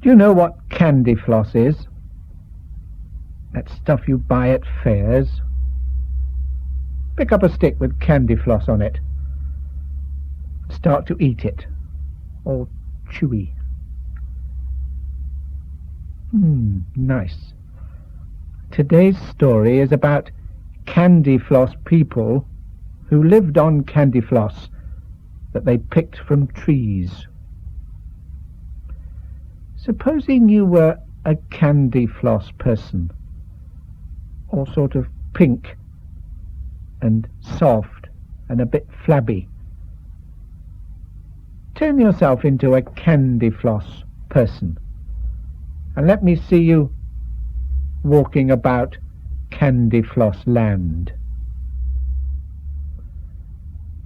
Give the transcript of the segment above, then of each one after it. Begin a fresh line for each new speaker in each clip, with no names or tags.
Do you know what Candyfloss is? That stuff you buy at fairs. Pick up a stick with Candyfloss on it. Start to eat it. All chewy. Nice. Today's story is about Candyfloss people who lived on Candyfloss that they picked from trees. Supposing you were a Candyfloss person, all sort of pink and soft and a bit flabby. Turn yourself into a Candyfloss person and let me see you walking about Candyfloss land.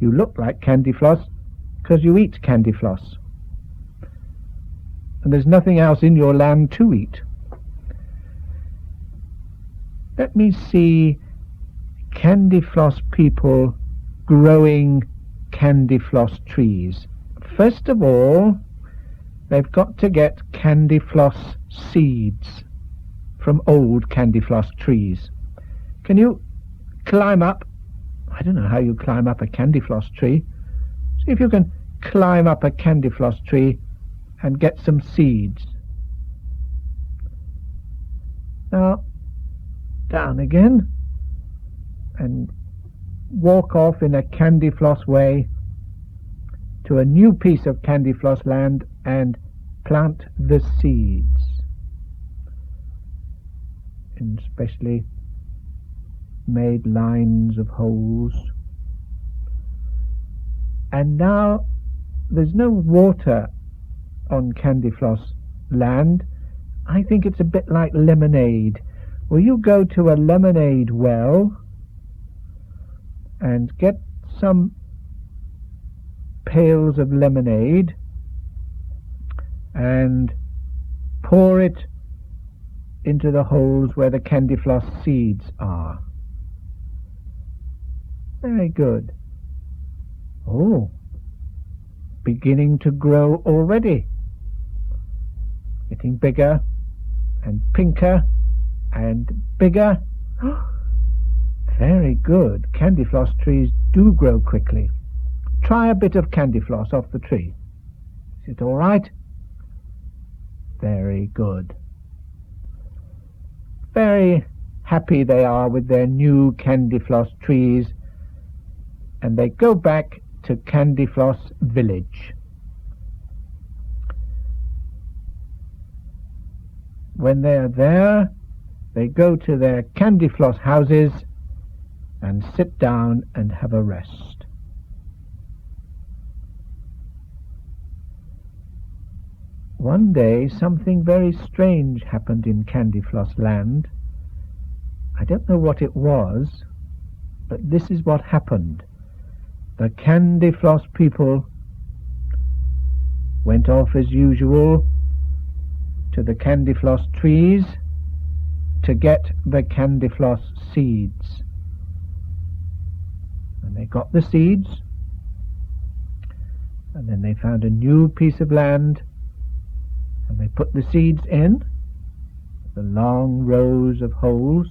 You look like Candyfloss because you eat Candyfloss, and there's nothing else in your land to eat. Let me see Candyfloss people growing Candyfloss trees. First of all, they've got to get Candyfloss seeds from old Candyfloss trees. Can you climb up? I don't know how you climb up a Candyfloss tree. See if you can climb up a Candyfloss tree and get some seeds. Now, down again and walk off in a Candyfloss way to a new piece of Candyfloss land and plant the seeds in specially made lines of holes. And now there's no water on Candyfloss land. I think it's a bit like lemonade. Will you go to a lemonade well and get some pails of lemonade and pour it into the holes where the Candyfloss seeds are? Very good. Oh, beginning to grow already. Getting bigger and pinker and bigger. Very good. Candyfloss trees do grow quickly. Try a bit of Candyfloss off the tree. Is it all right? Very good. Very happy they are with their new Candyfloss trees, and they go back to Candyfloss village. When they are there, they go to their Candyfloss houses and sit down and have a rest. One day something very strange happened in Candyfloss land. I don't know what it was, but this is what happened. The Candyfloss people went off as usual to the Candyfloss trees to get the Candyfloss seeds. And they got the seeds, and then they found a new piece of land, and they put the seeds in the long rows of holes,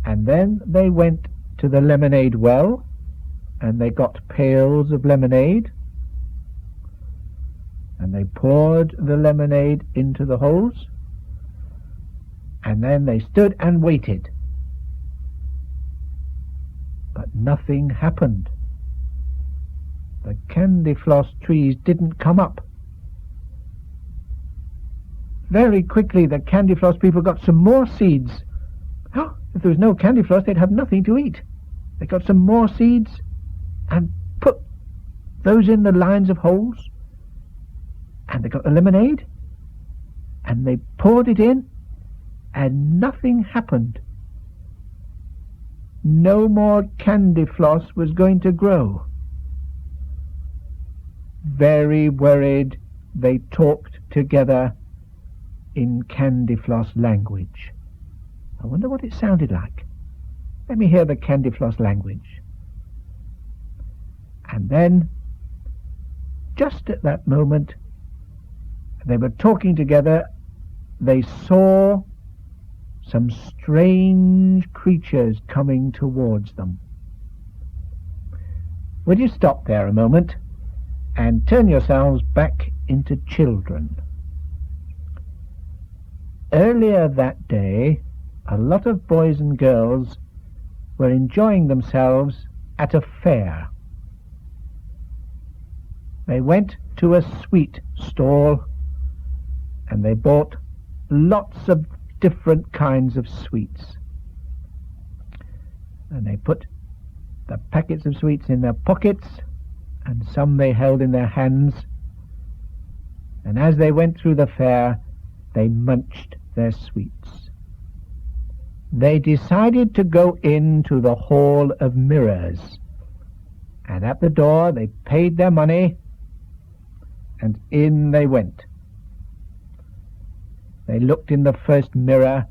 and then they went to the lemonade well, and they got pails of lemonade, and they poured the lemonade into the holes, and then they stood and waited. But nothing happened. The Candyfloss trees didn't come up. Very quickly the Candyfloss people got some more seeds. Oh, if there was no Candyfloss, they'd have nothing to eat. They got some more seeds and put those in the lines of holes, and they got the lemonade and they poured it in, and nothing happened. No more Candyfloss was going to grow. Very worried, they talked together in Candyfloss language. I wonder what it sounded like. Let me hear the Candyfloss language. And then, just at that moment, They were talking together. They saw some strange creatures coming towards them. Would you stop there a moment and turn yourselves back into children? Earlier that day, a lot of boys and girls were enjoying themselves at a fair. They went to a sweet stall and they bought lots of different kinds of sweets. And they put the packets of sweets in their pockets, and some they held in their hands. And as they went through the fair, they munched their sweets. They decided to go into the Hall of Mirrors, and at the door they paid their money, and in they went. They looked in the first mirror,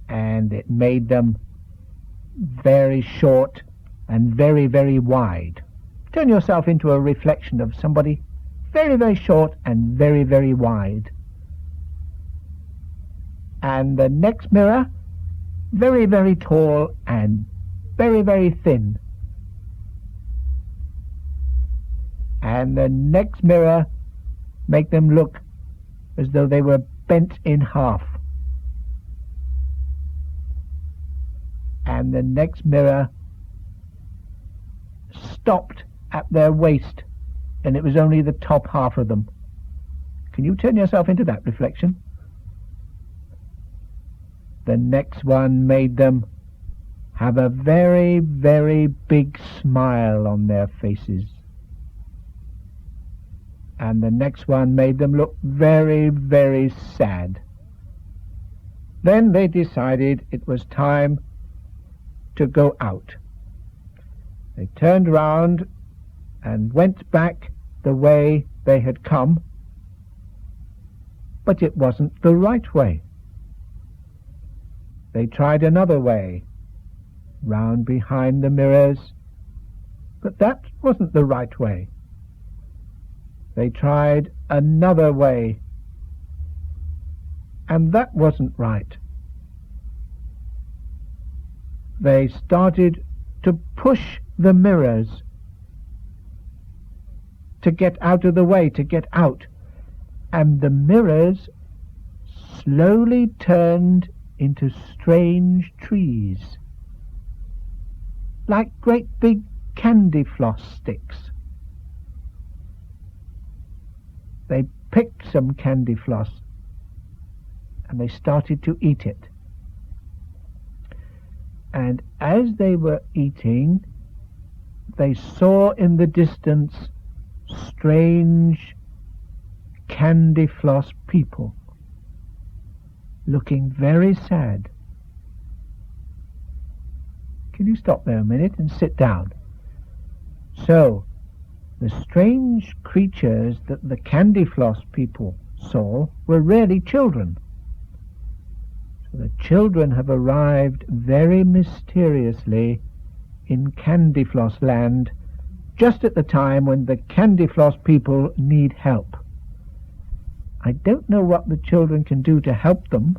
and it made them very short and very, very wide. Turn yourself into a reflection of somebody very, very short and very, very wide. And the next mirror, very, very tall and very, very thin. And the next mirror, make them look as though they were bent in half. And the next mirror stopped at their waist, and it was only the top half of them. Can you turn yourself into that reflection? The next one made them have a very, very big smile on their faces. And the next one made them look very, very sad. Then they decided it was time to go out. They turned round and went back the way they had come, but it wasn't the right way. They tried another way, round behind the mirrors, but that wasn't the right way. They tried another way, and that wasn't right. They started to push the mirrors to get out of the way, to get out, and the mirrors slowly turned into strange trees, like great big Candyfloss sticks. They picked some Candyfloss and they started to eat it. And as they were eating, they saw in the distance strange Candyfloss people looking very sad. Can you stop there a minute and sit down? So, the strange creatures that the Candyfloss people saw were really children. So the children have arrived very mysteriously in Candyfloss land just at the time when the Candyfloss people need help. I don't know what the children can do to help them.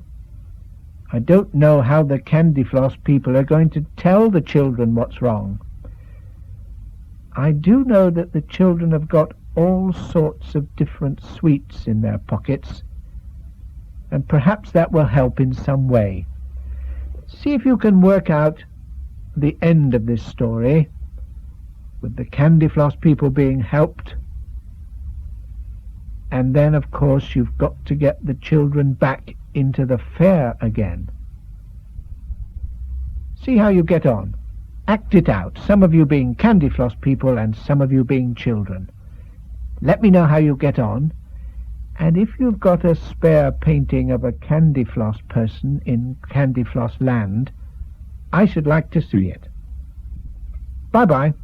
I don't know how the Candyfloss people are going to tell the children what's wrong. I do know that the children have got all sorts of different sweets in their pockets, and perhaps that will help in some way. See if you can work out the end of this story, with the Candyfloss people being helped, and then of course you've got to get the children back into the fair again. See how you get on. Act it out, some of you being Candyfloss people and some of you being children. Let me know how you get on, and if you've got a spare painting of a Candyfloss person in Candyfloss land, I should like to see it. Bye-bye.